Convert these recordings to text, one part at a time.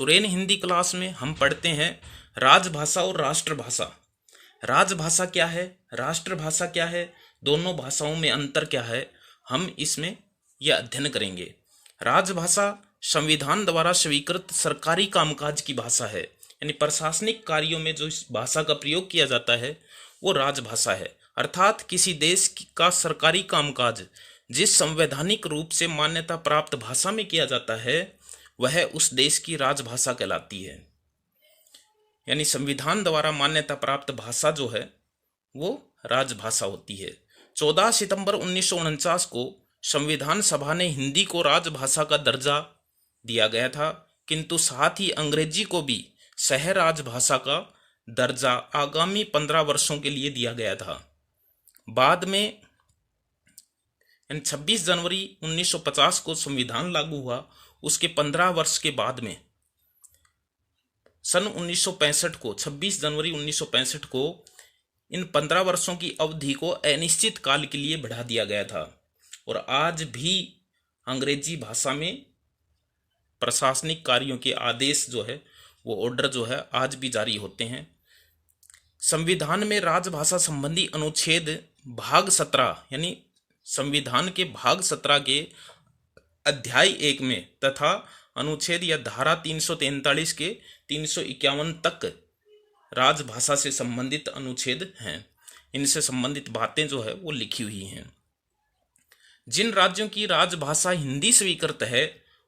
Suren Hindi class में हम पढ़ते हैं राजभाषा और राष्ट्रभाषा। राजभाषा क्या है, राष्ट्रभाषा क्या है, दोनों भाषाओं में अंतर क्या है, हम इसमें यह अध्ययन करेंगे। राजभाषा संविधान द्वारा स्वीकृत सरकारी कामकाज की भाषा है, यानी प्रशासनिक कार्यों में जो इस भाषा का प्रयोग किया जाता है वो राजभाषा है। अर्थात किसी देश का सरकारी कामकाज जिस संवैधानिक रूप से मान्यता प्राप्त भाषा में किया जाता है वह उस देश की राजभाषा कहलाती है। यानी संविधान द्वारा मान्यता प्राप्त भाषा जो है वो राजभाषा होती है। 14 सितंबर 1949 को संविधान सभा ने हिंदी को राजभाषा का दर्जा दिया गया था, किंतु साथ ही अंग्रेजी को भी सह राजभाषा का दर्जा आगामी 15 वर्षों के लिए दिया गया था। बाद में 26 जनवरी 1950 को संविधान लागू हुआ। उसके 15 वर्ष के बाद में सन 1965 को 26 जनवरी 1965 को इन 15 वर्षों की अवधि को अनिश्चित काल के लिए बढ़ा दिया गया था। और आज भी अंग्रेजी भाषा में प्रशासनिक कार्यों के आदेश जो है वो ऑर्डर जो है आज भी जारी होते हैं। संविधान में राजभाषा संबंधी अनुच्छेद भाग 17 यानी संविधान के भाग 17 के अध्याय 1 में तथा अनुच्छेद या धारा 343 के 351 तक राजभाषा से संबंधित अनुच्छेद हैं। इनसे संबंधित बातें जो है वो लिखी हुई हैं। जिन राज्यों की राजभाषा हिंदी स्वीकृत है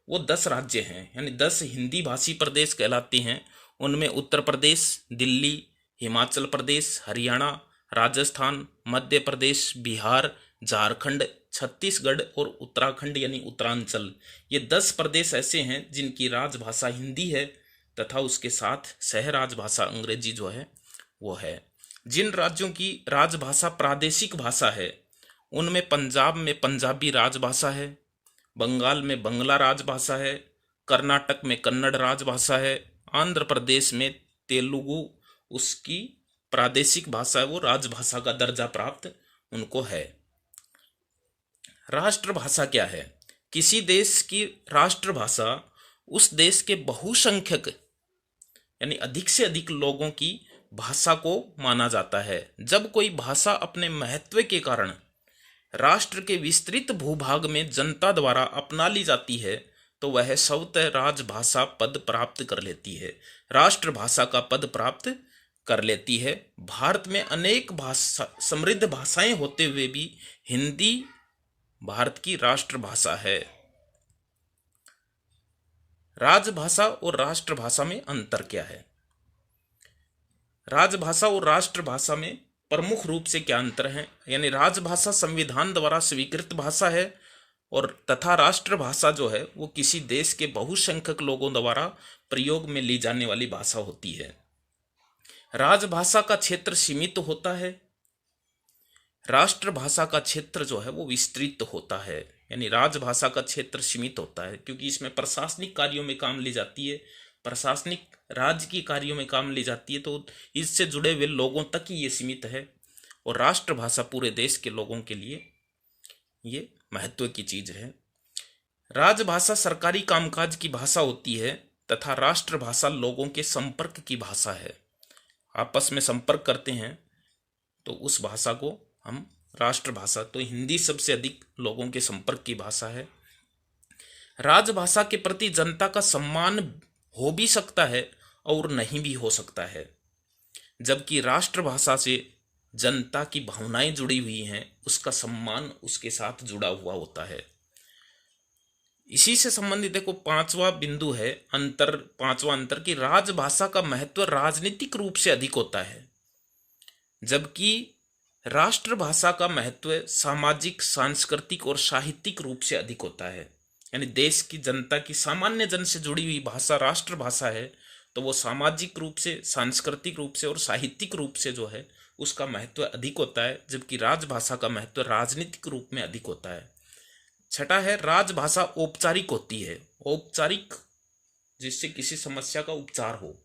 वो 10 राज्य हैं, यानी 10 हिंदी भाषी प्रदेश कहलाते हैं। उनमें उत्तर प्रदेश, दिल्ली, हिमाचल प्रदेश, हरियाणा, राजस्थान, मध्य प्रदेश, बिहार, झारखंड, छत्तीसगढ़ और उत्तराखंड यानी उत्तरांचल, ये 10 प्रदेश ऐसे हैं जिनकी राजभाषा हिंदी है तथा उसके साथ सह राजभाषा अंग्रेजी जो है वो है। जिन राज्यों की राजभाषा प्रादेशिक भाषा है उनमें पंजाब में पंजाबी राजभाषा है, बंगाल में बंगला राजभाषा है, कर्नाटक में कन्नड़ राजभाषा है, आंध्र प्रदेश में तेलुगु उसकी प्रादेशिक भाषा है, वो राजभाषा का दर्जा प्राप्त उनको है। राष्ट्रभाषा क्या है? किसी देश की राष्ट्रभाषा उस देश के बहुसंख्यक यानी अधिक से अधिक लोगों की भाषा को माना जाता है। जब कोई भाषा अपने महत्व के कारण राष्ट्र के विस्तृत भूभाग में जनता द्वारा अपना ली जाती है तो वह स्वतः राजभाषा पद प्राप्त कर लेती है, राष्ट्रभाषा का पद प्राप्त कर लेती है। भारत में अनेक भाषा समृद्ध भाषाएं होते हुए भी हिंदी भारत की राष्ट्रभाषा है। राजभाषा और राष्ट्रभाषा में अंतर क्या है? राजभाषा और राष्ट्रभाषा में प्रमुख रूप से क्या अंतर है? यानी राजभाषा संविधान द्वारा स्वीकृत भाषा है और तथा राष्ट्रभाषा जो है वो किसी देश के बहुसंख्यक लोगों द्वारा प्रयोग में ली जाने वाली भाषा होती है। राजभाषा का क्षेत्र सीमित होता है, राष्ट्रभाषा का क्षेत्र जो है वो विस्तृत होता है। यानी राजभाषा का क्षेत्र सीमित होता है क्योंकि इसमें प्रशासनिक कार्यों में काम ली जाती है, प्रशासनिक राज्य की कार्यों में काम ली जाती है, तो इससे जुड़े हुए लोगों तक ही ये सीमित है। और राष्ट्रभाषा पूरे देश के लोगों के लिए ये महत्व की चीज है। राजभाषा सरकारी कामकाज की भाषा होती है तथा राष्ट्रभाषा लोगों के संपर्क की भाषा है। आपस में संपर्क करते हैं तो उस भाषा को हम राष्ट्रभाषा, तो हिंदी सबसे अधिक लोगों के संपर्क की भाषा है। राजभाषा के प्रति जनता का सम्मान हो भी सकता है और नहीं भी हो सकता है, जबकि राष्ट्रभाषा से जनता की भावनाएं जुड़ी हुई हैं, उसका सम्मान उसके साथ जुड़ा हुआ होता है। इसी से संबंधित देखो पांचवा बिंदु है पांचवा अंतर कि राजभाषा का महत्व राजनीतिक रूप से अधिक होता है, जबकि राष्ट्रभाषा का महत्व सामाजिक, सांस्कृतिक और साहित्यिक रूप से अधिक होता है। यानी देश की जनता की सामान्य जन से जुड़ी हुई भाषा राष्ट्रभाषा है तो वो सामाजिक रूप से, सांस्कृतिक रूप से और साहित्यिक रूप से जो है उसका महत्व अधिक होता है, जबकि राजभाषा का महत्व राजनीतिक रूप में अधिक होता है। छठा है राजभाषा औपचारिक होती है। औपचारिक जिससे किसी समस्या का उपचार हो,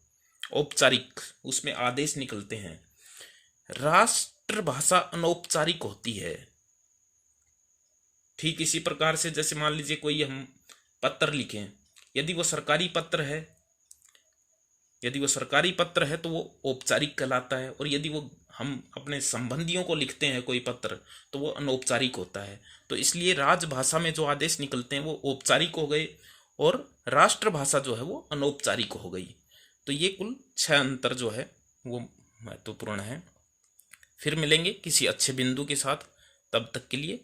औपचारिक उसमें आदेश निकलते हैं। राष्ट्रभाषा अनौपचारिक होती है। ठीक इसी प्रकार से जैसे मान लीजिए कोई हम पत्र लिखें, यदि वो सरकारी पत्र है यदि वो सरकारी पत्र है तो वो औपचारिक कहलाता है, और यदि वो हम अपने संबंधियों को लिखते हैं कोई पत्र तो वो अनौपचारिक होता है। तो इसलिए राजभाषा में जो आदेश निकलते हैं वो औपचारिक हो गए, और राष्ट्रभाषा जो है वो अनौपचारिक हो गई। तो ये कुल 6 अंतर जो है वो महत्वपूर्ण है। फिर मिलेंगे किसी अच्छे बिंदु के साथ, तब तक के लिए